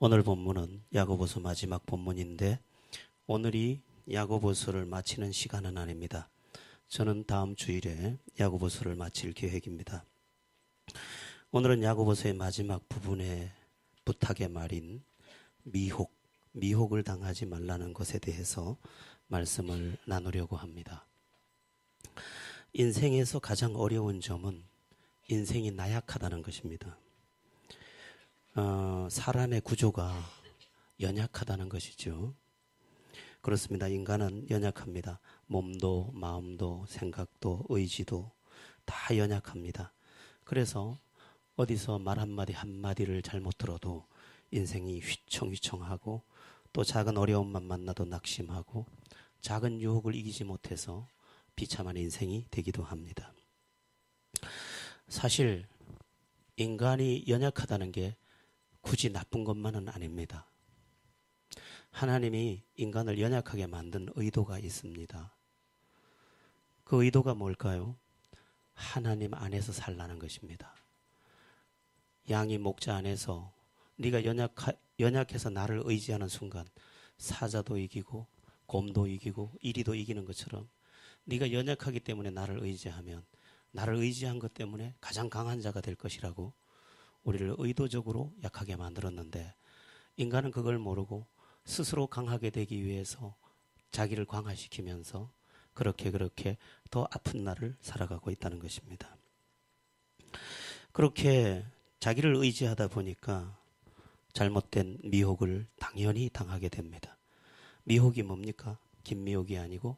오늘 본문은 야고보서 마지막 본문인데 오늘이 야고보서를 마치는 시간은 아닙니다. 저는 다음 주일에 야고보서를 마칠 계획입니다. 오늘은 야고보서의 마지막 부분의 부탁의 말인 미혹을 당하지 말라는 것에 대해서 말씀을 나누려고 합니다. 인생에서 가장 어려운 점은 인생이 나약하다는 것입니다. 사람의 구조가 연약하다는 것이죠. 그렇습니다. 인간은 연약합니다. 몸도 마음도 생각도 의지도 다 연약합니다. 그래서 어디서 말 한마디를 잘못 들어도 인생이 휘청휘청하고 또 작은 어려움만 만나도 낙심하고 작은 유혹을 이기지 못해서 비참한 인생이 되기도 합니다. 사실 인간이 연약하다는 게 굳이 나쁜 것만은 아닙니다. 하나님이 인간을 연약하게 만든 의도가 있습니다. 그 의도가 뭘까요? 하나님 안에서 살라는 것입니다. 양이 목자 안에서 네가 연약해서 나를 의지하는 순간 사자도 이기고 곰도 이기고 이리도 이기는 것처럼 네가 연약하기 때문에 나를 의지하면 나를 의지한 것 때문에 가장 강한 자가 될 것이라고 우리를 의도적으로 약하게 만들었는데 인간은 그걸 모르고 스스로 강하게 되기 위해서 자기를 강화시키면서 그렇게 더 아픈 날을 살아가고 있다는 것입니다. 그렇게 자기를 의지하다 보니까 잘못된 미혹을 당연히 당하게 됩니다. 미혹이 뭡니까? 김미혹이 아니고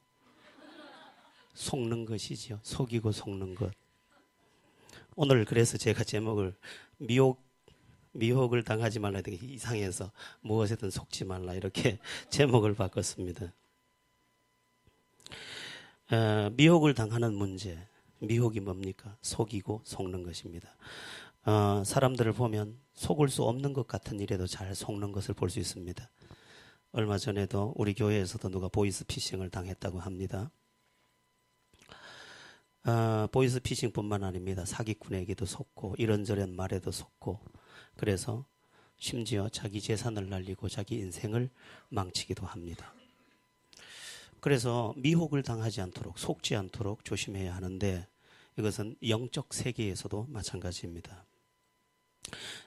속는 것이지요. 속이고 속는 것. 오늘 그래서 제가 제목을 미혹을 당하지 말라 되게 이상해서 무엇에든 속지 말라 이렇게 제목을 바꿨습니다. 미혹을 당하는 문제, 미혹이 뭡니까? 속이고 속는 것입니다. 사람들을 보면 속을 수 없는 것 같은 일에도 잘 속는 것을 볼 수 있습니다. 얼마 전에도 우리 교회에서도 누가 보이스피싱을 당했다고 합니다. 보이스피싱뿐만 아닙니다. 사기꾼에게도 속고 이런저런 말에도 속고 그래서 심지어 자기 재산을 날리고 자기 인생을 망치기도 합니다. 그래서 미혹을 당하지 않도록 속지 않도록 조심해야 하는데 이것은 영적 세계에서도 마찬가지입니다.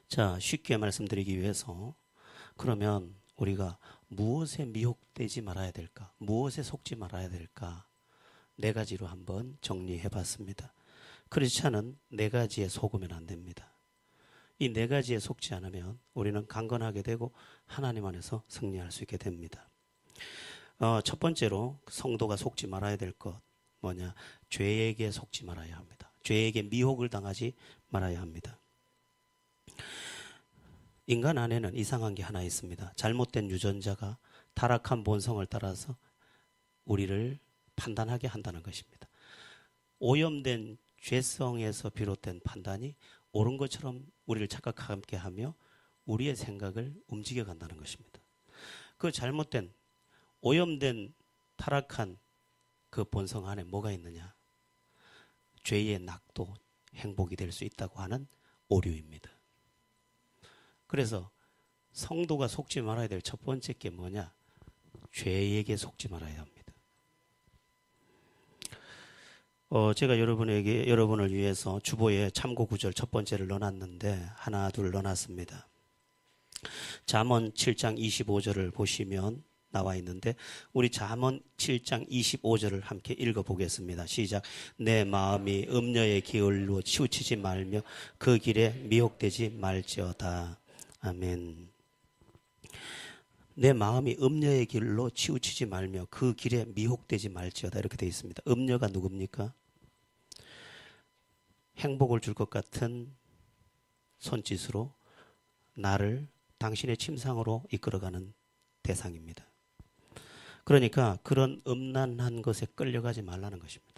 자, 쉽게 말씀드리기 위해서 그러면 우리가 무엇에 미혹되지 말아야 될까? 무엇에 속지 말아야 될까? 네 가지로 한번 정리해 봤습니다. 크리스찬은 네 가지에 속으면 안 됩니다. 이 네 가지에 속지 않으면 우리는 강건하게 되고 하나님 안에서 승리할 수 있게 됩니다. 첫 번째로 성도가 속지 말아야 될 것 뭐냐? 죄에게 속지 말아야 합니다. 죄에게 미혹을 당하지 말아야 합니다. 인간 안에는 이상한 게 하나 있습니다. 잘못된 유전자가 타락한 본성을 따라서 우리를 판단하게 한다는 것입니다. 오염된 죄성에서 비롯된 판단이 옳은 것처럼 우리를 착각하게 하며 우리의 생각을 움직여 간다는 것입니다. 그 잘못된 오염된 타락한 그 본성 안에 뭐가 있느냐? 죄의 낙도 행복이 될 수 있다고 하는 오류입니다. 그래서 성도가 속지 말아야 될 첫 번째 게 뭐냐? 죄에게 속지 말아야 합니다. 제가 여러분을 위해서 주보에 참고 구절 첫 번째를 넣어놨는데 하나 둘 넣어놨습니다. 잠언 7장 25절을 보시면 나와 있는데 우리 잠언 7장 25절을 함께 읽어보겠습니다. 시작. 내 마음이 음녀의 기울로 치우치지 말며 그 길에 미혹되지 말지어다. 아멘. 내 마음이 음녀의 길로 치우치지 말며 그 길에 미혹되지 말지어다 이렇게 되어 있습니다. 음녀가 누굽니까? 행복을 줄 것 같은 손짓으로 나를 당신의 침상으로 이끌어가는 대상입니다. 그러니까 그런 음란한 것에 끌려가지 말라는 것입니다.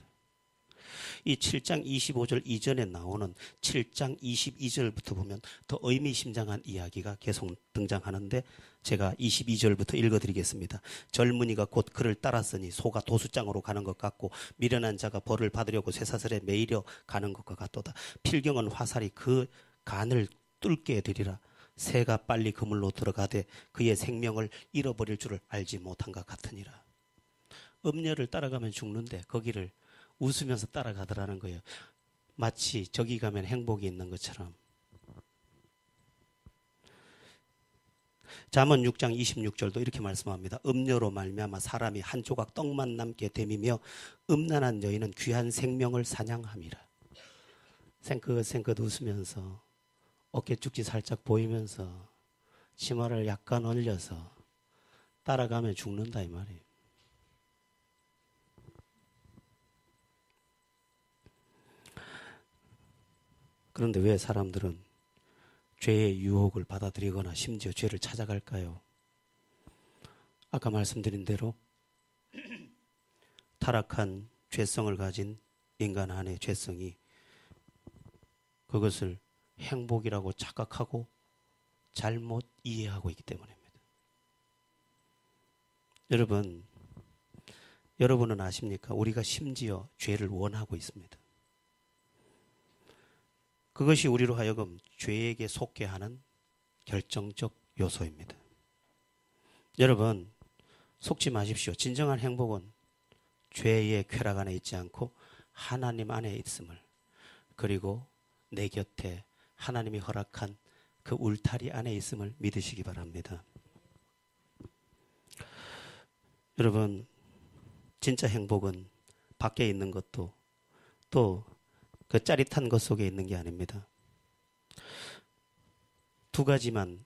이 7장 25절 이전에 나오는 7장 22절부터 보면 더 의미심장한 이야기가 계속 등장하는데 제가 22절부터 읽어드리겠습니다. 젊은이가 곧 그를 따랐으니 소가 도수장으로 가는 것 같고 미련한 자가 벌을 받으려고 쇠사슬에 매이려 가는 것과 같도다. 필경은 화살이 그 간을 뚫게 되리라. 새가 빨리 그물로 들어가되 그의 생명을 잃어버릴 줄을 알지 못한 것 같으니라. 음녀를 따라가면 죽는데 거기를 웃으면서 따라가더라는 거예요. 마치 저기 가면 행복이 있는 것처럼. 잠언 6장 26절도 이렇게 말씀합니다. 음녀로 말미암아 사람이 한 조각 떡만 남게 됨이며 음란한 여인은 귀한 생명을 사냥함이라. 생긋생긋 웃으면서 어깨죽지 살짝 보이면서 치마를 약간 올려서 따라가면 죽는다 이 말이에요. 그런데 왜 사람들은 죄의 유혹을 받아들이거나 심지어 죄를 찾아갈까요? 아까 말씀드린 대로 타락한 죄성을 가진 인간 안의 죄성이 그것을 행복이라고 착각하고 잘못 이해하고 있기 때문입니다. 여러분은 아십니까? 우리가 심지어 죄를 원하고 있습니다. 그것이 우리로 하여금 죄에게 속게 하는 결정적 요소입니다. 여러분, 속지 마십시오. 진정한 행복은 죄의 쾌락 안에 있지 않고 하나님 안에 있음을, 그리고 내 곁에 하나님이 허락한 그 울타리 안에 있음을 믿으시기 바랍니다. 여러분, 진짜 행복은 밖에 있는 것도 또 그 짜릿한 것 속에 있는 게 아닙니다. 두 가지만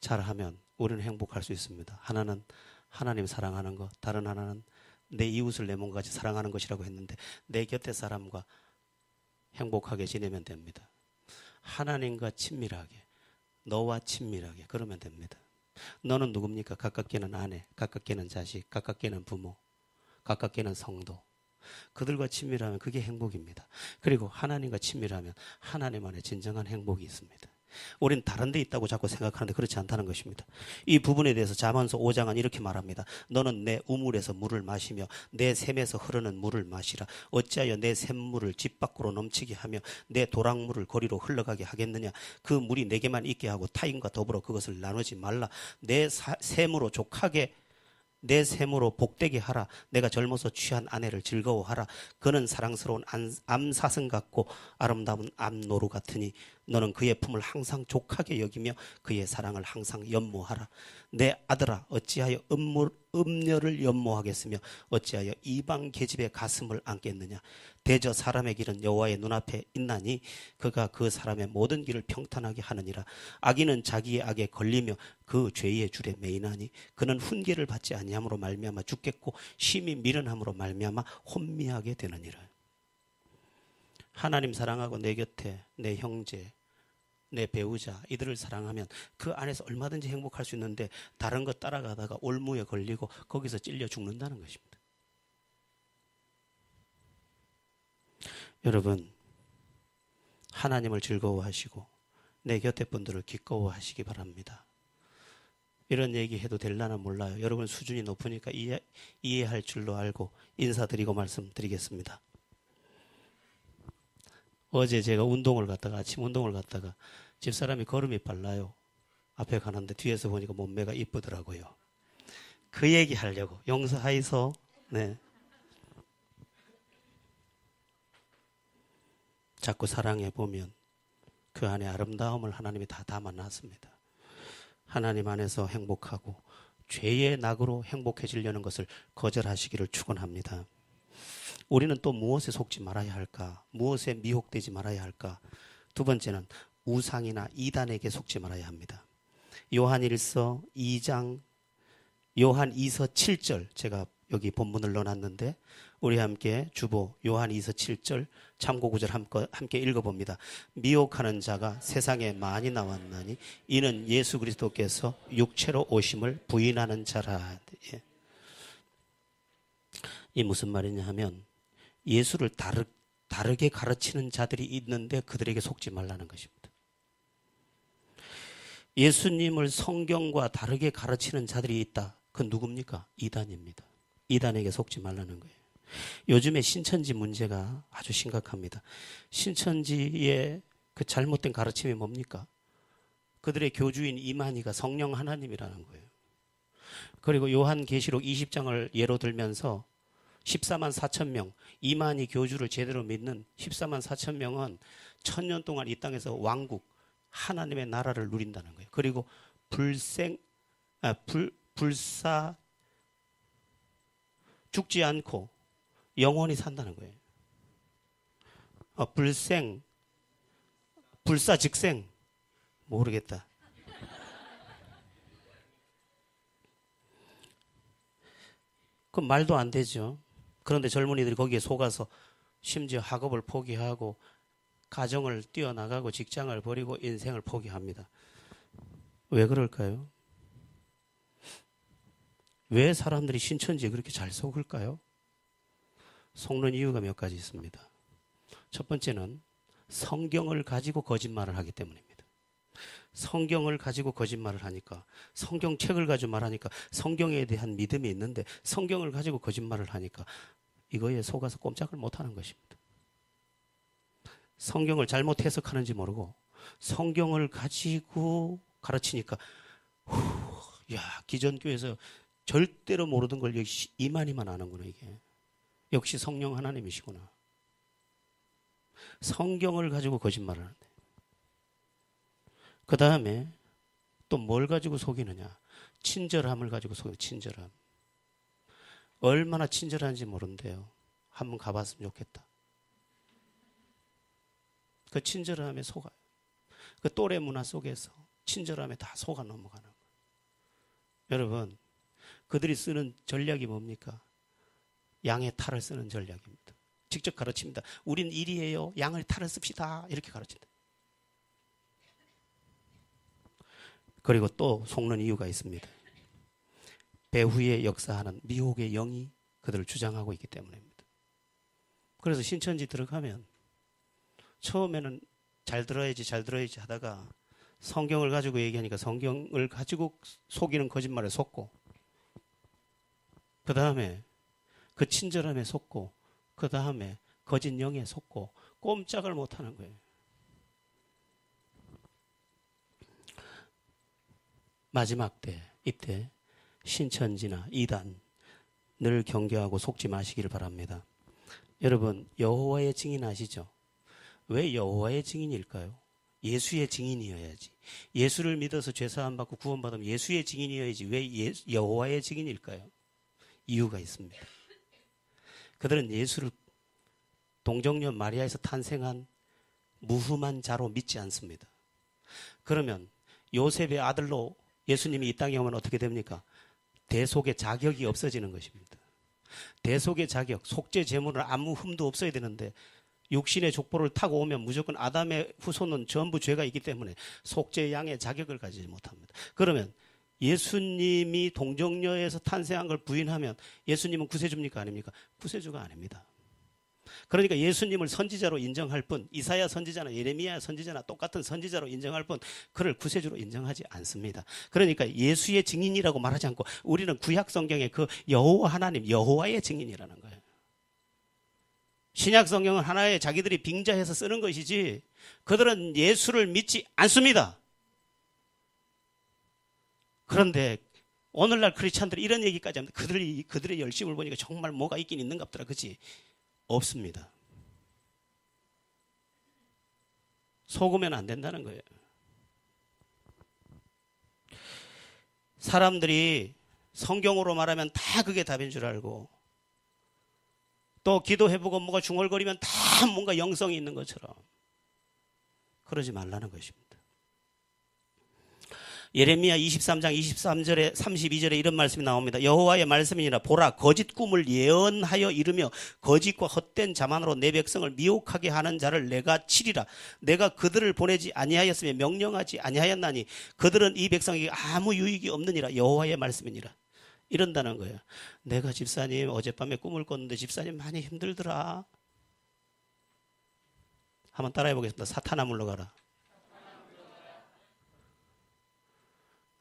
잘하면 우리는 행복할 수 있습니다. 하나는 하나님 사랑하는 것, 다른 하나는 내 이웃을 내 몸과 같이 사랑하는 것이라고 했는데 내 곁의 사람과 행복하게 지내면 됩니다. 하나님과 친밀하게, 너와 친밀하게 그러면 됩니다. 너는 누굽니까? 가깝게는 아내, 가깝게는 자식, 가깝게는 부모, 가깝게는 성도. 그들과 친밀하면 그게 행복입니다. 그리고 하나님과 친밀하면 하나님 안에 진정한 행복이 있습니다. 우리는 다른 데 있다고 자꾸 생각하는데 그렇지 않다는 것입니다. 이 부분에 대해서 잠언서 5장은 이렇게 말합니다. 너는 내 우물에서 물을 마시며 내 샘에서 흐르는 물을 마시라. 어찌하여 내 샘물을 집 밖으로 넘치게 하며 내 도랑물을 거리로 흘러가게 하겠느냐. 그 물이 내게만 있게 하고 타인과 더불어 그것을 나누지 말라. 내 샘으로 족하게, 내 샘으로 복되게 하라. 내가 젊어서 취한 아내를 즐거워하라. 그는 사랑스러운 암사슴 같고 아름다운 암노루 같으니 너는 그의 품을 항상 족하게 여기며 그의 사랑을 항상 연모하라. 내 아들아, 어찌하여 음녀를 연모하겠으며 어찌하여 이방 계집의 가슴을 안겠느냐. 대저 사람의 길은 여호와의 눈앞에 있나니 그가 그 사람의 모든 길을 평탄하게 하느니라. 악인은 자기의 악에 걸리며 그 죄의 줄에 매이나니 그는 훈계를 받지 아니함으로 말미암아 죽겠고 심히 미련함으로 말미암아 혼미하게 되느니라. 하나님 사랑하고 내 곁에 내 형제, 내 배우자, 이들을 사랑하면 그 안에서 얼마든지 행복할 수 있는데 다른 것 따라가다가 올무에 걸리고 거기서 찔려 죽는다는 것입니다. 여러분, 하나님을 즐거워하시고 내 곁에 분들을 기꺼워하시기 바랍니다. 이런 얘기해도 될라나 몰라요. 여러분 수준이 높으니까 이해할 줄로 알고 인사드리고 말씀드리겠습니다. 어제 제가 아침 운동을 갔다가 집사람이 걸음이 빨라요. 앞에 가는데 뒤에서 보니까 몸매가 이쁘더라고요. 그 얘기 하려고. 용서하이소. 네. 자꾸 사랑해 보면 그 안에 아름다움을 하나님이 다 담아놨습니다. 하나님 안에서 행복하고 죄의 낙으로 행복해지려는 것을 거절하시기를 축원합니다. 우리는 또 무엇에 속지 말아야 할까? 무엇에 미혹되지 말아야 할까? 두 번째는 우상이나 이단에게 속지 말아야 합니다. 요한 2서 7절 제가 여기 본문을 넣어놨는데 우리 함께 주보 요한 2서 7절 참고 구절 함께 읽어봅니다. 미혹하는 자가 세상에 많이 나왔나니 이는 예수 그리스도께서 육체로 오심을 부인하는 자라. 이 무슨 말이냐 하면 예수를 다르게 가르치는 자들이 있는데 그들에게 속지 말라는 것입니다. 예수님을 성경과 다르게 가르치는 자들이 있다. 그건 누굽니까? 이단입니다. 이단에게 속지 말라는 거예요. 요즘에 신천지 문제가 아주 심각합니다. 신천지의 그 잘못된 가르침이 뭡니까? 그들의 교주인 이만희가 성령 하나님이라는 거예요. 그리고 요한계시록 20장을 예로 들면서 14만 4천 명, 이만희 교주를 제대로 믿는 14만 4천 명은 1000년 동안 이 땅에서 왕국, 하나님의 나라를 누린다는 거예요. 그리고 불사 죽지 않고 영원히 산다는 거예요. 불사즉생 모르겠다. 그 말도 안 되죠. 그런데 젊은이들이 거기에 속아서 심지어 학업을 포기하고 가정을 뛰어나가고 직장을 버리고 인생을 포기합니다. 왜 그럴까요? 왜 사람들이 신천지에 그렇게 잘 속을까요? 속는 이유가 몇 가지 있습니다. 첫 번째는 성경을 가지고 거짓말을 하기 때문입니다. 성경을 가지고 거짓말을 하니까, 성경책을 가지고 말하니까 성경에 대한 믿음이 있는데 성경을 가지고 거짓말을 하니까 이거에 속아서 꼼짝을 못하는 것입니다. 성경을 잘못 해석하는지 모르고 성경을 가지고 가르치니까 기존교회에서 절대로 모르던 걸 역시 이만희만 아는구나. 이게 역시 성령 하나님이시구나. 성경을 가지고 거짓말을 하는데, 그 다음에 또 뭘 가지고 속이느냐? 친절함을 가지고 속여요. 친절함. 얼마나 친절한지 모른대요. 한번 가봤으면 좋겠다. 그 친절함에 속아요. 그 또래 문화 속에서 친절함에 다 속아 넘어가는 거예요. 여러분, 그들이 쓰는 전략이 뭡니까? 양의 탈을 쓰는 전략입니다. 직접 가르칩니다. 우린 일이에요. 양의 탈을 씁시다. 이렇게 가르친다. 그리고 또 속는 이유가 있습니다. 배후에 역사하는 미혹의 영이 그들을 주장하고 있기 때문입니다. 그래서 신천지 들어가면 처음에는 잘 들어야지 하다가 성경을 가지고 얘기하니까 성경을 가지고 속이는 거짓말에 속고, 그 다음에 그 친절함에 속고, 그 다음에 거짓 영에 속고 꼼짝을 못하는 거예요. 마지막 때, 이때 신천지나 이단 늘 경계하고 속지 마시기를 바랍니다. 여러분, 여호와의 증인 아시죠? 왜 여호와의 증인일까요? 예수의 증인이어야지. 예수를 믿어서 죄사함 받고 구원받으면 예수의 증인이어야지. 왜 여호와의 증인일까요? 이유가 있습니다. 그들은 예수를 동정녀 마리아에서 탄생한 무흠한 자로 믿지 않습니다. 그러면 요셉의 아들로 예수님이 이 땅에 오면 어떻게 됩니까? 대속의 자격이 없어지는 것입니다. 대속의 자격, 속죄 제물은 아무 흠도 없어야 되는데 육신의 족보를 타고 오면 무조건 아담의 후손은 전부 죄가 있기 때문에 속죄 양의 자격을 가지지 못합니다. 그러면 예수님이 동정녀에서 탄생한 걸 부인하면 예수님은 구세주입니까? 아닙니까? 구세주가 아닙니다. 그러니까 예수님을 선지자로 인정할 뿐, 이사야 선지자나 예레미야 선지자나 똑같은 선지자로 인정할 뿐 그를 구세주로 인정하지 않습니다. 그러니까 예수의 증인이라고 말하지 않고 우리는 구약 성경의 그 여호와 하나님, 여호와의 증인이라는 거예요. 신약 성경은 하나의 자기들이 빙자해서 쓰는 것이지 그들은 예수를 믿지 않습니다. 그런데 오늘날 크리스찬들이 이런 얘기까지 합니다. 그들의 열심을 보니까 정말 뭐가 있긴 있는갑더라. 그렇지? 없습니다. 속으면 안 된다는 거예요. 사람들이 성경으로 말하면 다 그게 답인 줄 알고 또 기도해보고 뭐가 중얼거리면 다 뭔가 영성이 있는 것처럼 그러지 말라는 것입니다. 예레미야 23장 23절에 32절에 이런 말씀이 나옵니다. 여호와의 말씀이니라. 보라, 거짓 꿈을 예언하여 이르며 거짓과 헛된 자만으로 내 백성을 미혹하게 하는 자를 내가 치리라. 내가 그들을 보내지 아니하였으며 명령하지 아니하였나니 그들은 이 백성에게 아무 유익이 없느니라. 여호와의 말씀이니라. 이런다는 거예요. 내가 집사님 어젯밤에 꿈을 꿨는데 집사님 많이 힘들더라. 한번 따라해 보겠습니다. 사탄아 물러가라.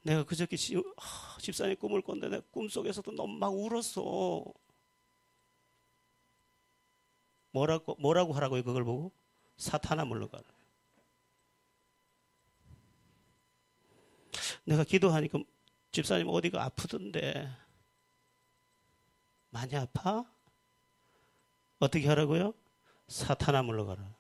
내가 그저께 집사님 꿈을 꿨는데 내가 꿈속에서도 너무 막 울었어. 뭐라고 하라고요? 그걸 보고? 사탄아 물러가라. 내가 기도하니까 집사님 어디가 아프던데. 많이 아파? 어떻게 하라고요? 사탄아 물러가라.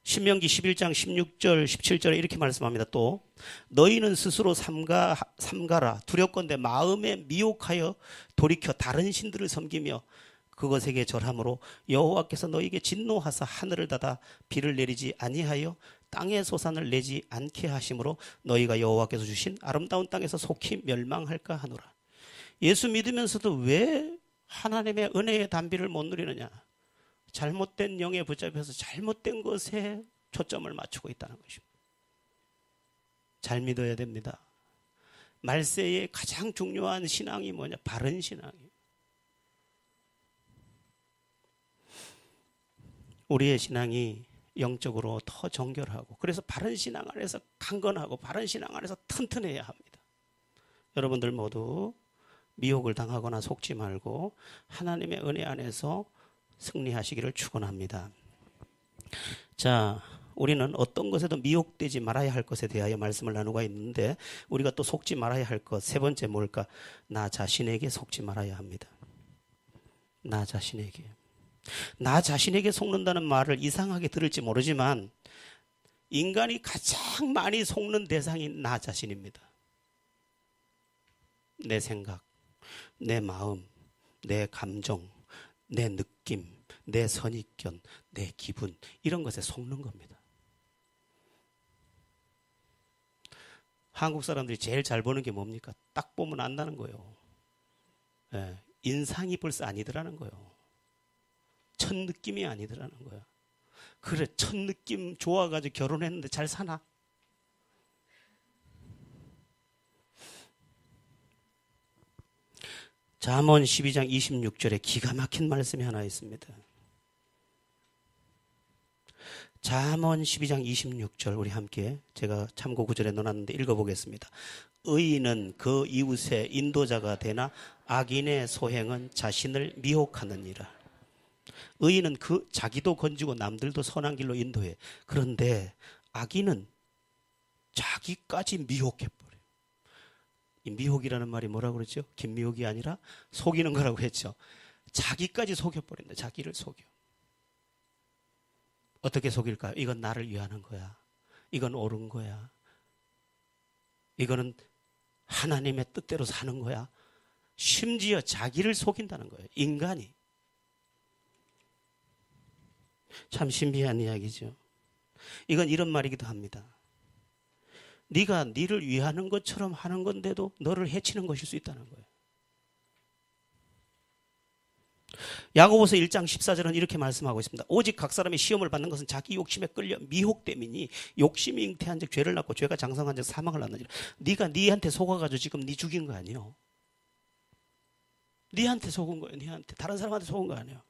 신명기 11장 16절 17절에 이렇게 말씀합니다. 또 너희는 스스로 삼가라. 두렵건대 마음에 미혹하여 돌이켜 다른 신들을 섬기며 그것에게 절함으로 여호와께서 너희에게 진노하사 하늘을 닫아 비를 내리지 아니하여 땅의 소산을 내지 않게 하심으로 너희가 여호와께서 주신 아름다운 땅에서 속히 멸망할까 하노라. 예수 믿으면서도 왜 하나님의 은혜의 단비를 못 누리느냐? 잘못된 영에 붙잡혀서 잘못된 것에 초점을 맞추고 있다는 것입니다. 잘 믿어야 됩니다. 말세의 가장 중요한 신앙이 뭐냐? 바른 신앙이에요. 우리의 신앙이 영적으로 더 정결하고 그래서 바른 신앙 안에서 강건하고 바른 신앙 안에서 튼튼해야 합니다. 여러분들 모두 미혹을 당하거나 속지 말고 하나님의 은혜 안에서 승리하시기를 축원합니다. 자, 우리는 어떤 것에도 미혹되지 말아야 할 것에 대하여 말씀을 나누고 있는데 우리가 또 속지 말아야 할 것 세 번째 뭘까? 나 자신에게 속지 말아야 합니다. 나 자신에게. 나 자신에게 속는다는 말을 이상하게 들을지 모르지만 인간이 가장 많이 속는 대상이 나 자신입니다. 내 생각, 내 마음, 내 감정, 내 느낌, 내 선입견, 내 기분 이런 것에 속는 겁니다. 한국 사람들이 제일 잘 보는 게 뭡니까? 딱 보면 안다는 거예요. 예, 인상이 벌써 아니더라는 거예요. 첫 느낌이 아니더라는 거야. 그래, 첫 느낌 좋아가지고 결혼했는데 잘 사나? 잠언 12장 26절에 기가 막힌 말씀이 하나 있습니다. 잠언 12장 26절 우리 함께 제가 참고 구절에 넣어놨는데 읽어보겠습니다. 의인은 그 이웃의 인도자가 되나 악인의 소행은 자신을 미혹하느니라. 의인은 그 자기도 건지고 남들도 선한 길로 인도해. 그런데 악인은 자기까지 미혹해버려요. 이 미혹이라는 말이 뭐라고 그랬죠? 김미혹이 아니라 속이는 거라고 했죠. 자기까지 속여버린다. 자기를 속여. 어떻게 속일까요? 이건 나를 위하는 거야. 이건 옳은 거야. 이거는 하나님의 뜻대로 사는 거야. 심지어 자기를 속인다는 거예요. 인간이. 참 신비한 이야기죠. 이건 이런 말이기도 합니다. 네가 네를 위하는 것처럼 하는 건데도 너를 해치는 것일 수 있다는 거예요. 야고보서 1장 14절은 이렇게 말씀하고 있습니다. 오직 각 사람이 시험을 받는 것은 자기 욕심에 끌려 미혹됨이니 욕심이 잉태한 즉 죄를 낳고 죄가 장성한 즉 사망을 낳느니라. 네가 네한테 속아가지고 지금 네 죽인 거 아니에요. 네한테 속은 거예요. 네한테. 다른 사람한테 속은 거 아니에요.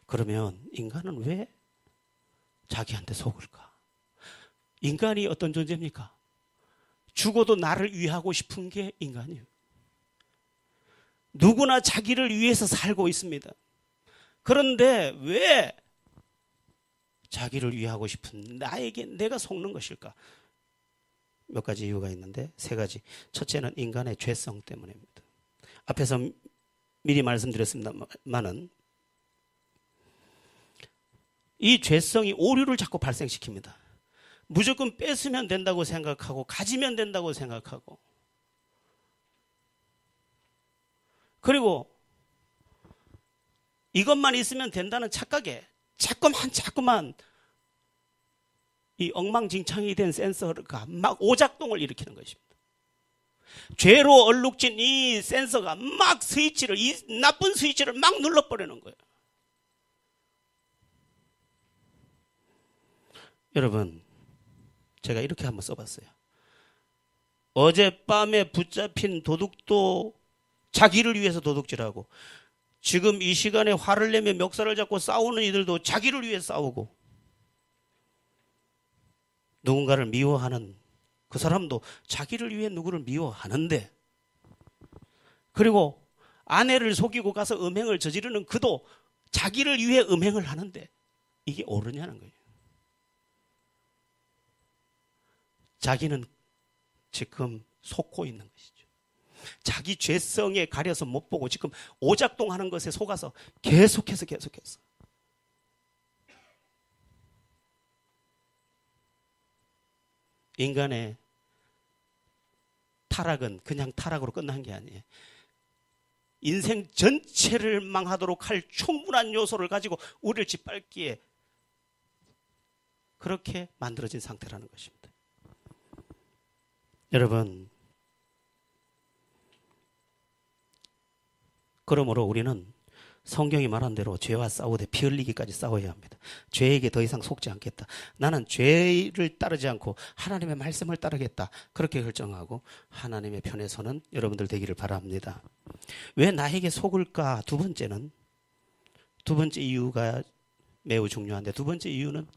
그러면 인간은 왜 자기한테 속을까? 인간이 어떤 존재입니까? 죽어도 나를 위하고 싶은 게 인간이에요. 누구나 자기를 위해서 살고 있습니다. 그런데 왜 자기를 위하고 싶은 나에게 내가 속는 것일까? 몇 가지 이유가 있는데 세 가지. 첫째는 인간의 죄성 때문입니다. 앞에서 미리 말씀드렸습니다만은 이 죄성이 오류를 자꾸 발생시킵니다. 무조건 뺏으면 된다고 생각하고 가지면 된다고 생각하고 그리고 이것만 있으면 된다는 착각에 자꾸만 이 엉망진창이 된 센서가 막 오작동을 일으키는 것입니다. 죄로 얼룩진 이 센서가 막 이 나쁜 스위치를 막 눌러버리는 거예요. 여러분, 제가 이렇게 한번 써봤어요. 어젯밤에 붙잡힌 도둑도 자기를 위해서 도둑질하고 지금 이 시간에 화를 내며 멱살을 잡고 싸우는 이들도 자기를 위해 싸우고 누군가를 미워하는 그 사람도 자기를 위해 누구를 미워하는데 그리고 아내를 속이고 가서 음행을 저지르는 그도 자기를 위해 음행을 하는데 이게 옳으냐는 거예요. 자기는 지금 속고 있는 것이죠. 자기 죄성에 가려서 못 보고 지금 오작동하는 것에 속아서 계속해서 인간의 타락은 그냥 타락으로 끝난 게 아니에요. 인생 전체를 망하도록 할 충분한 요소를 가지고 우리를 짓밟기에 그렇게 만들어진 상태라는 것입니다. 여러분, 그러므로 우리는 성경이 말한 대로 죄와 싸우되 피 흘리기까지 싸워야 합니다. 죄에게 더 이상 속지 않겠다. 나는 죄를 따르지 않고 하나님의 말씀을 따르겠다. 그렇게 결정하고 하나님의 편에 서는 여러분들 되기를 바랍니다. 왜 나에게 속을까? 두 번째 이유가 매우 중요한데, 두 번째 이유는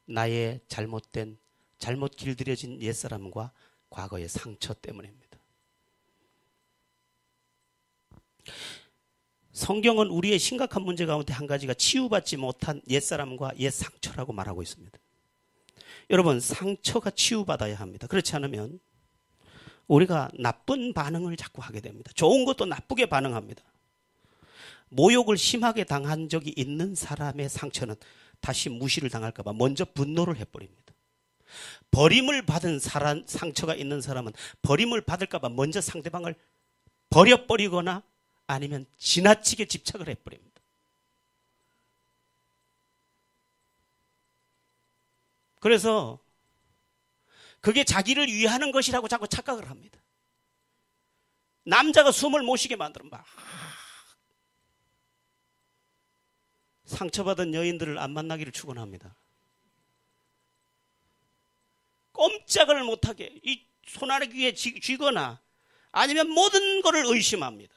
나의 잘못 길들여진 옛사람과 과거의 상처 때문입니다. 성경은 우리의 심각한 문제 가운데 한 가지가 치유받지 못한 옛사람과 옛상처라고 말하고 있습니다. 여러분, 상처가 치유받아야 합니다. 그렇지 않으면 우리가 나쁜 반응을 자꾸 하게 됩니다. 좋은 것도 나쁘게 반응합니다. 모욕을 심하게 당한 적이 있는 사람의 상처는 다시 무시를 당할까 봐 먼저 분노를 해버립니다. 버림을 받은 상처가 있는 사람은 버림을 받을까 봐 먼저 상대방을 버려버리거나 아니면 지나치게 집착을 해버립니다. 그래서 그게 자기를 위하는 것이라고 자꾸 착각을 합니다. 남자가 숨을 못 쉬게 만들면 막 상처받은 여인들을 안 만나기를 축원합니다. 꼼짝을 못하게 이 손아래 귀에 쥐거나 아니면 모든 것을 의심합니다.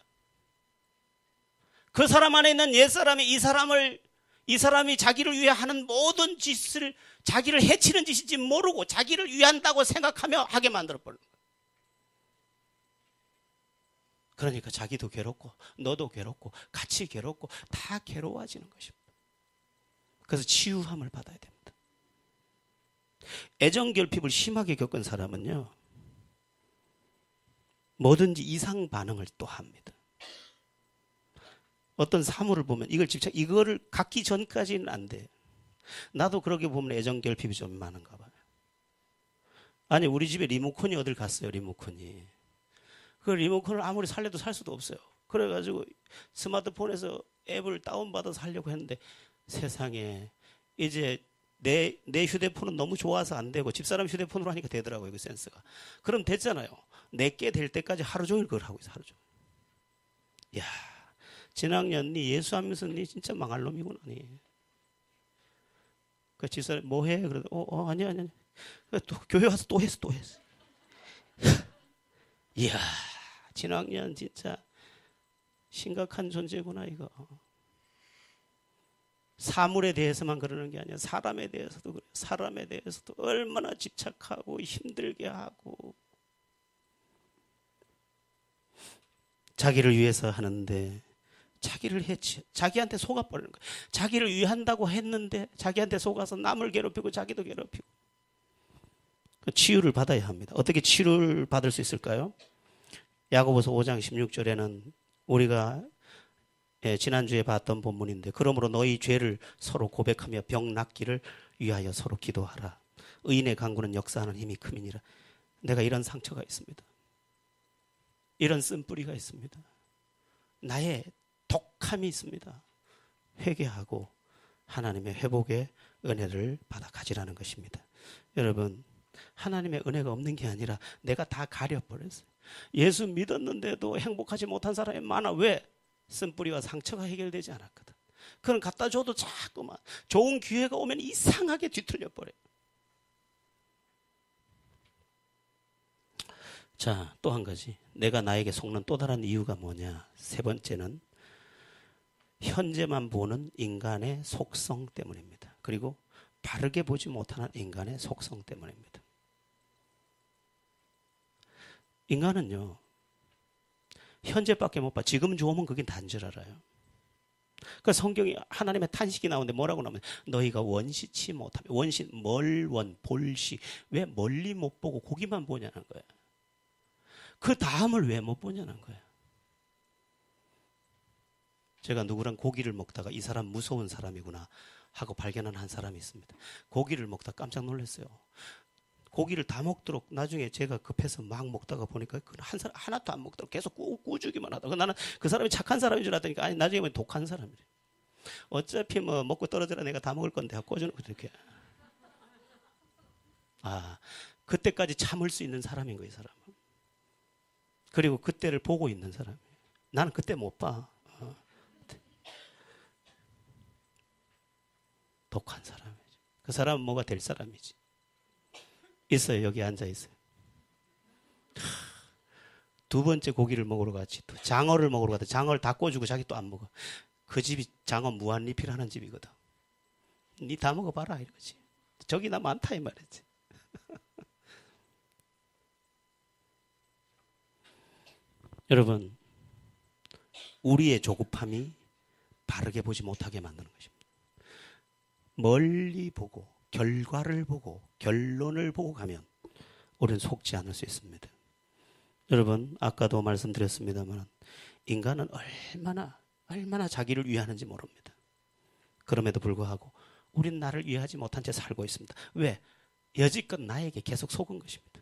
그 사람 안에 있는 옛사람이 이 사람이 자기를 위해 하는 모든 짓을 자기를 해치는 짓인지 모르고 자기를 위한다고 생각하며 하게 만들어버려요. 그러니까 자기도 괴롭고 너도 괴롭고 같이 괴롭고 다 괴로워지는 것입니다. 그래서 치유함을 받아야 됩니다. 애정결핍을 심하게 겪은 사람은요, 뭐든지 이상 반응을 또 합니다. 어떤 사물을 보면 이거를 갖기 전까지는 안 돼요. 나도 그렇게 보면 애정결핍이 좀 많은가 봐요. 아니, 우리 집에 리모컨이 어딜 갔어요, 리모컨이. 그 리모컨을 아무리 살려도 살 수도 없어요. 그래가지고 스마트폰에서 앱을 다운받아서 하려고 했는데 세상에 이제 내 휴대폰은 너무 좋아서 안 되고 집사람 휴대폰으로 하니까 되더라고요, 그 센스가. 그럼 됐잖아요. 내게 될 때까지 하루 종일 그걸 하고 있어, 하루 종일. 이야, 진학년 니 예수하면서 니 진짜 망할 놈이구나, 니. 그 집사람 뭐 해? 그래도 아니야. 또 교회 와서 또 했어. 이야, 진학년 진짜 심각한 존재구나, 이거. 사물에 대해서만 그러는 게 아니라 사람에 대해서도 그래요. 사람에 대해서도 얼마나 집착하고 힘들게 하고 자기를 위해서 하는데 자기한테 속아버리는 거예요. 자기를 위한다고 했는데 자기한테 속아서 남을 괴롭히고 자기도 괴롭히고. 치유를 받아야 합니다. 어떻게 치유를 받을 수 있을까요? 야고보서 5장 16절에는 우리가 지난주에 봤던 본문인데, 그러므로 너희 죄를 서로 고백하며 병 낫기를 위하여 서로 기도하라. 의인의 간구는 역사하는 힘이 큼이니라. 내가 이런 상처가 있습니다. 이런 쓴뿌리가 있습니다. 나의 독함이 있습니다. 회개하고 하나님의 회복의 은혜를 받아 가지라는 것입니다. 여러분, 하나님의 은혜가 없는 게 아니라 내가 다 가려버렸어요. 예수 믿었는데도 행복하지 못한 사람이 많아. 왜? 쓴뿌리와 상처가 해결되지 않았거든. 그건 갖다 줘도 자꾸만 좋은 기회가 오면 이상하게 뒤틀려 버려요. 자, 또 한 가지. 내가 나에게 속는 또 다른 이유가 뭐냐? 세 번째는 현재만 보는 인간의 속성 때문입니다. 그리고 바르게 보지 못하는 인간의 속성 때문입니다. 인간은요, 현재밖에 못 봐. 지금 좋으면 그게 단줄 알아요. 그 성경이 하나님의 탄식이 나오는데 뭐라고 나오면 너희가 원시치 못하면 원신 멀원 볼시 왜 멀리 못 보고 거기만 보냐는 거야. 그 다음을 왜 못 보냐는 거야. 제가 누구랑 고기를 먹다가 이 사람 무서운 사람이구나 하고 발견한 한 사람이 있습니다. 고기를 먹다 깜짝 놀랐어요. 고기를 다 먹도록 나중에 제가 급해서 막 먹다가 보니까 한 사람 하나도 안 먹도록 계속 꾸주기만 하다가 나는 그 사람이 착한 사람인 줄 알았더니 아니 나중에 보면 독한 사람이래. 어차피 뭐 먹고 떨어져라 내가 다 먹을 건데 하고 꽂아놓고 이렇게. 아, 그때까지 참을 수 있는 사람인 거예요, 이 사람은. 그리고 그때를 보고 있는 사람이에요. 나는 그때 못 봐. 독한 사람이지. 그 사람은 뭐가 될 사람이지. 있어요. 여기 앉아 있어요. 두 번째 고기를 먹으러 갔지. 또 장어를 먹으러 갔다. 장어를 다 꿔주고 자기 또 안 먹어. 그 집이 장어 무한리필하는 집이거든. 니 다 먹어봐라 이거지. 저기 나 많다 이 말이지. 여러분, 우리의 조급함이 바르게 보지 못하게 만드는 것입니다. 멀리 보고 결과를 보고 결론을 보고 가면 우리는 속지 않을 수 있습니다. 여러분, 아까도 말씀드렸습니다만 인간은 얼마나 자기를 위하는지 모릅니다. 그럼에도 불구하고 우린 나를 위하지 못한 채 살고 있습니다. 왜? 여지껏 나에게 계속 속은 것입니다.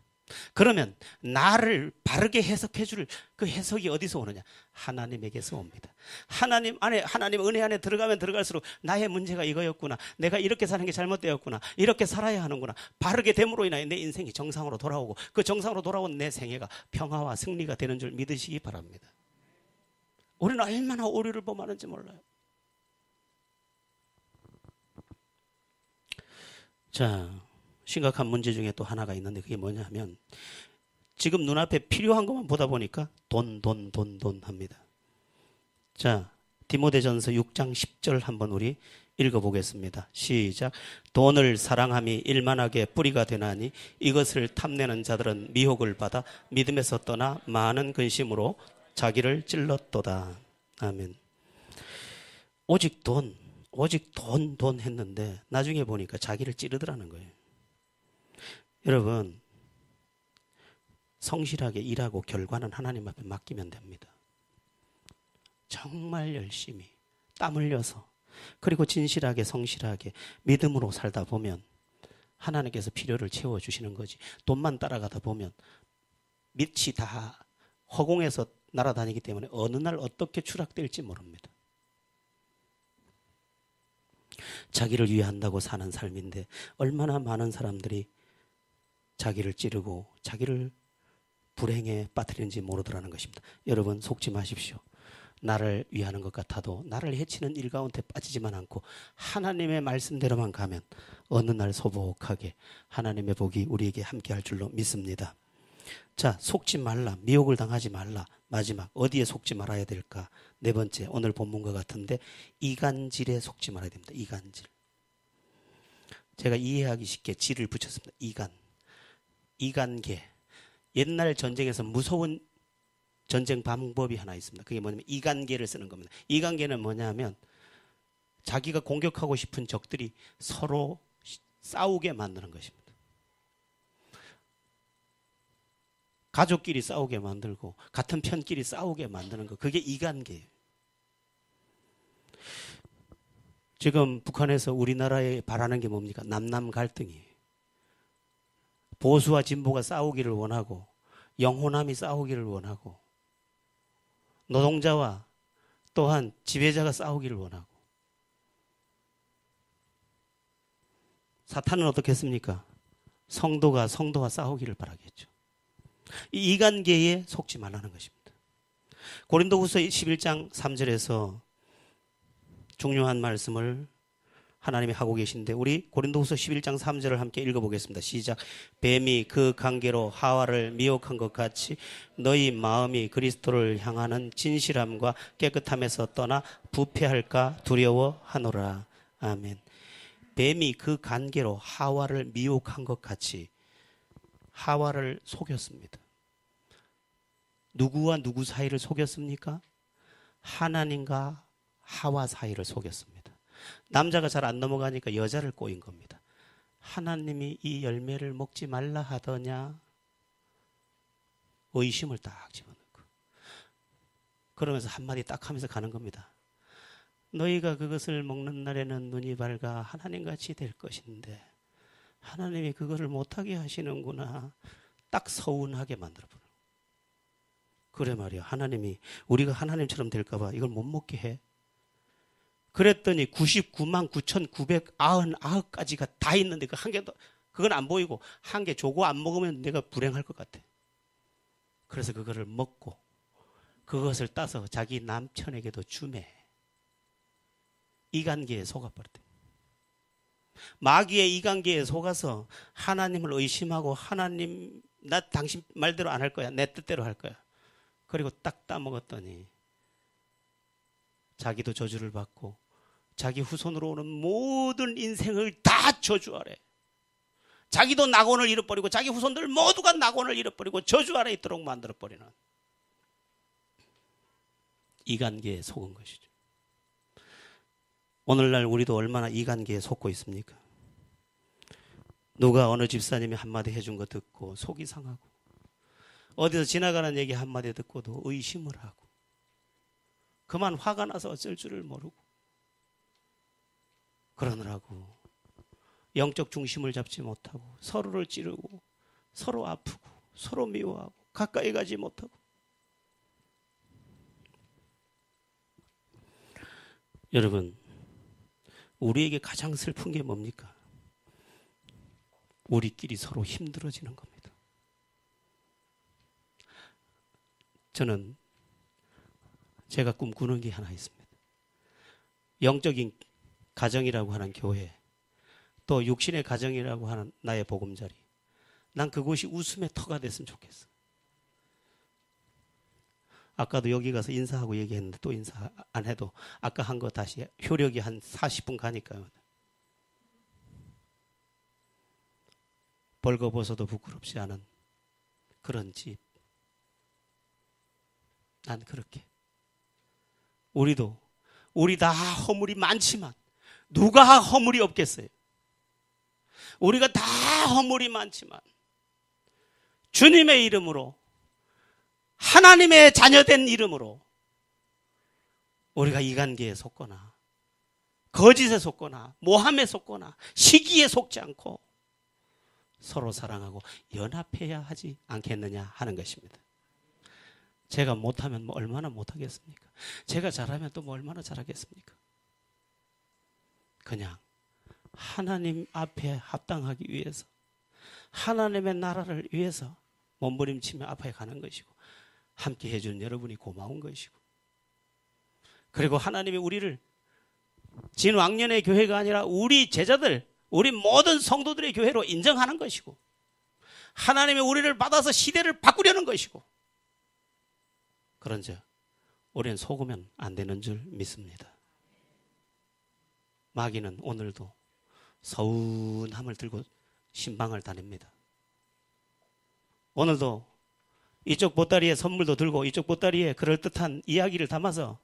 그러면 나를 바르게 해석해 줄 그 해석이 어디서 오느냐? 하나님에게서 옵니다. 하나님 은혜 안에 들어가면 들어갈수록 나의 문제가 이거였구나. 내가 이렇게 사는 게 잘못되었구나. 이렇게 살아야 하는구나. 바르게 됨으로 인하여 내 인생이 정상으로 돌아오고 그 정상으로 돌아온 내 생애가 평화와 승리가 되는 줄 믿으시기 바랍니다. 우리는 얼마나 오류를 범하는지 몰라요. 자, 심각한 문제 중에 또 하나가 있는데 그게 뭐냐 하면 지금 눈앞에 필요한 것만 보다 보니까 돈 합니다. 자, 디모데전서 6장 10절 한번 우리 읽어보겠습니다. 시작. 돈을 사랑함이 일만하게 뿌리가 되나니 이것을 탐내는 자들은 미혹을 받아 믿음에서 떠나 많은 근심으로 자기를 찔렀도다. 아멘. 오직 돈 했는데 나중에 보니까 자기를 찌르더라는 거예요. 여러분, 성실하게 일하고 결과는 하나님 앞에 맡기면 됩니다. 정말 열심히 땀 흘려서 그리고 진실하게 성실하게 믿음으로 살다 보면 하나님께서 필요를 채워주시는 거지. 돈만 따라가다 보면 밑이 다 허공에서 날아다니기 때문에 어느 날 어떻게 추락될지 모릅니다. 자기를 위한다고 사는 삶인데 얼마나 많은 사람들이 자기를 찌르고 자기를 불행에 빠뜨리는지 모르더라는 것입니다. 여러분, 속지 마십시오. 나를 위하는 것 같아도 나를 해치는 일 가운데 빠지지만 않고 하나님의 말씀대로만 가면 어느 날 소복하게 하나님의 복이 우리에게 함께할 줄로 믿습니다. 자, 속지 말라, 미혹을 당하지 말라. 마지막, 어디에 속지 말아야 될까? 네 번째, 오늘 본문과 같은데 이간질에 속지 말아야 됩니다. 이간질. 제가 이해하기 쉽게 질을 붙였습니다. 이간계. 옛날 전쟁에서 무서운 전쟁 방법이 하나 있습니다. 그게 뭐냐면 이간계를 쓰는 겁니다. 이간계는 뭐냐면 자기가 공격하고 싶은 적들이 서로 싸우게 만드는 것입니다. 가족끼리 싸우게 만들고 같은 편끼리 싸우게 만드는 거. 그게 이간계예요. 지금 북한에서 우리나라에 바라는 게 뭡니까? 남남 갈등이에요. 보수와 진보가 싸우기를 원하고 영호남이 싸우기를 원하고 노동자와 또한 지배자가 싸우기를 원하고 사탄은 어떻게 했습니까? 성도와 싸우기를 바라겠죠. 이 이간계에 속지 말라는 것입니다. 고린도후서 11장 3절에서 중요한 말씀을 하나님이 하고 계신데 우리 고린도후서 11장 3절을 함께 읽어보겠습니다. 시작. 뱀이 그 관계로 하와를 미혹한 것 같이 너희 마음이 그리스도를 향하는 진실함과 깨끗함에서 떠나 부패할까 두려워하노라. 아멘. 뱀이 그 관계로 하와를 미혹한 것 같이 하와를 속였습니다. 누구와 누구 사이를 속였습니까? 하나님과 하와 사이를 속였습니다. 남자가 잘 안 넘어가니까 여자를 꼬인 겁니다. 하나님이 이 열매를 먹지 말라 하더냐? 의심을 딱 집어넣고 그러면서 한마디 딱 하면서 가는 겁니다. 너희가 그것을 먹는 날에는 눈이 밝아 하나님같이 될 것인데 하나님이 그거를 못하게 하시는구나. 딱 서운하게 만들어버려. 그래 말이야. 하나님이 우리가 하나님처럼 될까 봐 이걸 못 먹게 해. 그랬더니 99만 9,999가지가 다 있는데 그 한 개도 그건 안 보이고 한 개 저거 안 먹으면 내가 불행할 것 같아. 그래서 그거를 먹고 그것을 따서 자기 남편에게도 주매. 이간기에 속아버렸대. 마귀의 이간기에 속아서 하나님을 의심하고 하나님 나 당신 말대로 안 할 거야. 내 뜻대로 할 거야. 그리고 딱 따먹었더니 자기도 저주를 받고 자기 후손으로 오는 모든 인생을 다 저주하래. 자기도 낙원을 잃어버리고 자기 후손들 모두가 낙원을 잃어버리고 저주 아래 있도록 만들어버리는 이간기에 속은 것이죠. 오늘날 우리도 얼마나 이간기에 속고 있습니까? 누가 어느 집사님이 한마디 해준 거 듣고 속이 상하고 어디서 지나가는 얘기 한마디 듣고도 의심을 하고 그만 화가 나서 어쩔 줄을 모르고 그러느라고 영적 중심을 잡지 못하고 서로를 찌르고 서로 아프고 서로 미워하고 가까이 가지 못하고 여러분 우리에게 가장 슬픈 게 뭡니까? 우리끼리 서로 힘들어지는 겁니다. 저는 제가 꿈꾸는 게 하나 있습니다. 영적인 가정이라고 하는 교회 또 육신의 가정이라고 하는 나의 보금자리 난 그곳이 웃음의 터가 됐으면 좋겠어. 아까도 여기 가서 인사하고 얘기했는데 또 인사 안 해도 아까 한 거 다시 효력이 한 40분 가니까요. 벌거벗어도 부끄럽지 않은 그런 집. 난 그렇게 우리 다 허물이 많지만 누가 허물이 없겠어요? 우리가 다 허물이 많지만 주님의 이름으로 하나님의 자녀된 이름으로 우리가 이간기에 속거나 거짓에 속거나 모함에 속거나 시기에 속지 않고 서로 사랑하고 연합해야 하지 않겠느냐 하는 것입니다. 제가 못하면 뭐 얼마나 못하겠습니까? 제가 잘하면 또 뭐 얼마나 잘하겠습니까? 그냥 하나님 앞에 합당하기 위해서 하나님의 나라를 위해서 몸부림치며 앞에 가는 것이고 함께 해준 여러분이 고마운 것이고 그리고 하나님이 우리를 진왕년의 교회가 아니라 우리 제자들 우리 모든 성도들의 교회로 인정하는 것이고 하나님이 우리를 받아서 시대를 바꾸려는 것이고 그런즉 우리는 속으면 안 되는 줄 믿습니다. 마귀는 오늘도 서운함을 들고 신방을 다닙니다. 오늘도 이쪽 보따리에 선물도 들고 이쪽 보따리에 그럴듯한 이야기를 담아서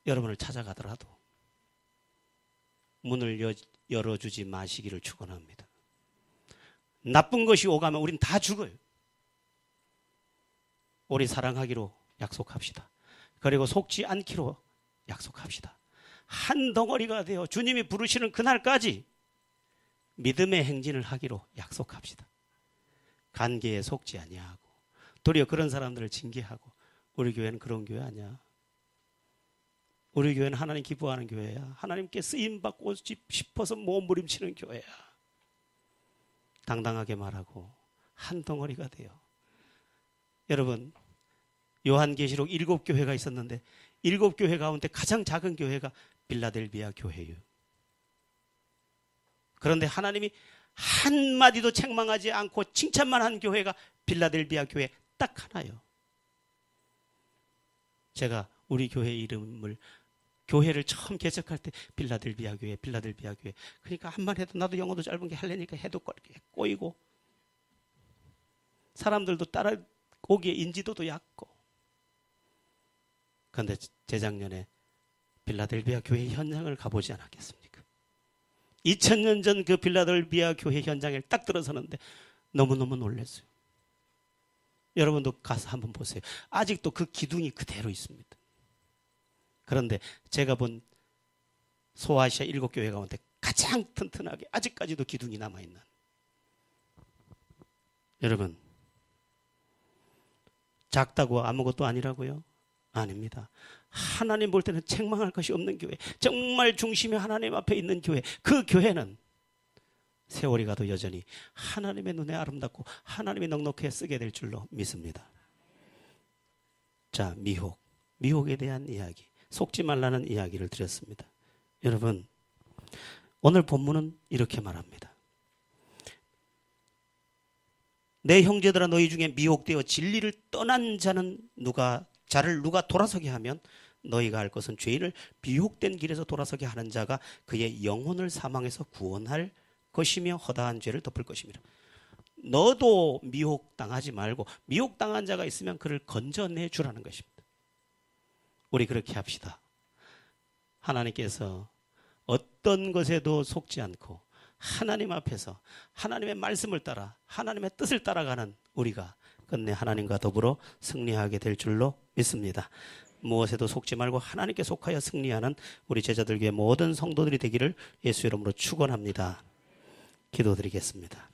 여러분을 찾아가더라도 문을 열어주지 마시기를 축원합니다. 나쁜 것이 오가면 우린 다 죽어요. 우리 사랑하기로 약속합시다. 그리고 속지 않기로 약속합시다. 한 덩어리가 되어 주님이 부르시는 그날까지 믿음의 행진을 하기로 약속합시다. 관계에 속지 아니하고 도리어 그런 사람들을 징계하고 우리 교회는 그런 교회 아니야. 우리 교회는 하나님 기뻐하는 교회야. 하나님께 쓰임받고 싶어서 몸부림치는 교회야. 당당하게 말하고 한 덩어리가 돼요. 여러분 요한계시록 7교회가 있었는데 7교회 가운데 가장 작은 교회가 빌라델비아 교회예요. 그런데 하나님이 한마디도 책망하지 않고 칭찬만 한 교회가 빌라델비아 교회 딱 하나요. 제가 우리 교회 이름을 교회를 처음 개척할 때 빌라델비아 교회 그러니까 한번 해도 나도 영어도 짧은 게 하려니까 해도 꼬이고 사람들도 따라오기에 인지도도 얕고 그런데 재작년에 빌라델비아 교회 현장을 가보지 않았겠습니까? 2000년 전 그 빌라델비아 교회 현장에 딱 들어서는데 너무너무 놀랐어요. 여러분도 가서 한번 보세요. 아직도 그 기둥이 그대로 있습니다. 그런데 제가 본 소아시아 7교회 가운데 가장 튼튼하게 아직까지도 기둥이 남아있는, 여러분, 작다고 아무것도 아니라고요? 아닙니다. 하나님 볼 때는 책망할 것이 없는 교회, 정말 중심이 하나님 앞에 있는 교회, 그 교회는 세월이 가도 여전히 하나님의 눈에 아름답고 하나님의 넉넉히 쓰게 될 줄로 믿습니다. 자, 미혹에 대한 이야기, 속지 말라는 이야기를 드렸습니다. 여러분, 오늘 본문은 이렇게 말합니다. 내 형제들아, 너희 중에 미혹되어 진리를 떠난 자는 자를 누가 돌아서게 하면 너희가 할 것은 죄인을 미혹된 길에서 돌아서게 하는 자가 그의 영혼을 사망에서 구원할 것이며 허다한 죄를 덮을 것입니다. 너도 미혹당하지 말고 미혹당한 자가 있으면 그를 건져내 주라는 것입니다. 우리 그렇게 합시다. 하나님께서 어떤 것에도 속지 않고 하나님 앞에서 하나님의 말씀을 따라 하나님의 뜻을 따라가는 우리가 끝내 하나님과 더불어 승리하게 될 줄로 믿습니다. 무엇에도 속지 말고 하나님께 속하여 승리하는 우리 제자들 교회 모든 성도들이 되기를 예수 이름으로 축원합니다. 기도드리겠습니다.